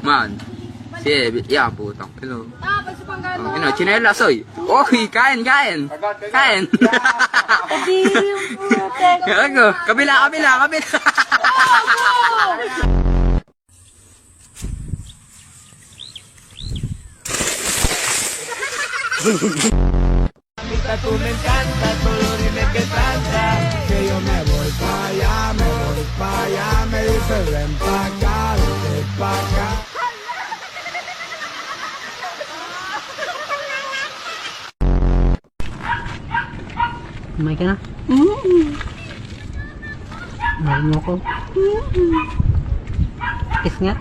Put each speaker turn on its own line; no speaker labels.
Man. Si, ya, putang. Hello.
Ah, basta pang gano'n.
Ano, chinelas, oy. Oy, kain. Kain.
Hindi yung putek.
Ako, kabila.
Tú me encanta, todo dime que tanta. Que yo me voy pa' allá, me dice ven pa' acá, vete pa' acá.
Kumain ka na? Mahal mo ko. Kiss nga.